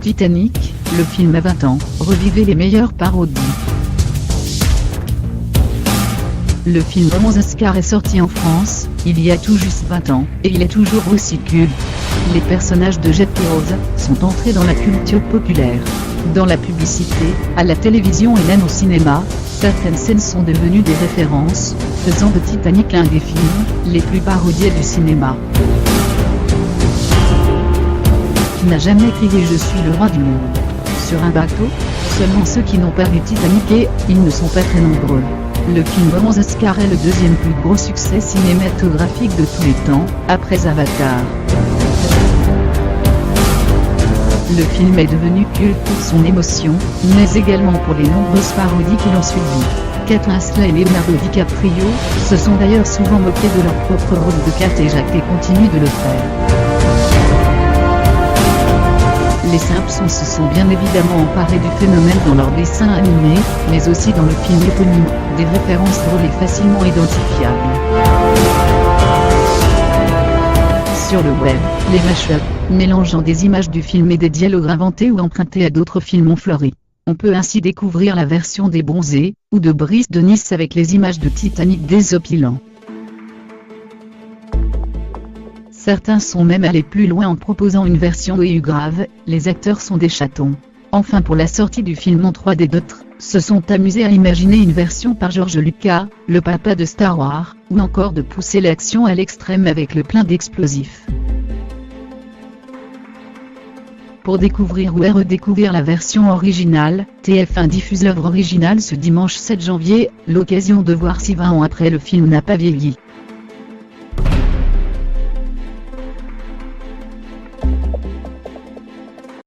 Titanic, le film a 20 ans, revivez les meilleures parodies. Le film 11 Oscars est sorti en France, il y a tout juste 20 ans, et il est toujours aussi culte. Les personnages de Jet et Rose sont entrés dans la culture populaire. Dans la publicité, à la télévision et même au cinéma, certaines scènes sont devenues des références, faisant de Titanic l'un des films les plus parodiés du cinéma. Qui n'a jamais crié « Je suis le roi du monde » sur un bateau? Seulement ceux qui n'ont pas vu Titanic et ils ne sont pas très nombreux. Le film 11 Oscars est le deuxième plus gros succès cinématographique de tous les temps, après Avatar. Le film est devenu culte pour son émotion, mais également pour les nombreuses parodies qui l'ont suivi. Kate Winslet et Leonardo DiCaprio se sont d'ailleurs souvent moqués de leur propre rôle de Kate et Jack et continuent de le faire. Les Simpsons se sont bien évidemment emparés du phénomène dans leurs dessins animés, mais aussi dans le film éponyme, des références drôles et facilement identifiables. Sur le web, les mash-ups, mélangeant des images du film et des dialogues inventés ou empruntés à d'autres films ont fleuri. On peut ainsi découvrir la version des Bronzés, ou de Brice de Nice avec les images de Titanic désopilant. Certains sont même allés plus loin en proposant une version de grave, les acteurs sont des chatons. Enfin, pour la sortie du film en 3D, d'autres se sont amusés à imaginer une version par George Lucas, le papa de Star Wars, ou encore de pousser l'action à l'extrême avec le plein d'explosifs. Pour découvrir ou redécouvrir la version originale, TF1 diffuse l'œuvre originale ce dimanche 7 janvier, l'occasion de voir si 20 ans après le film n'a pas vieilli.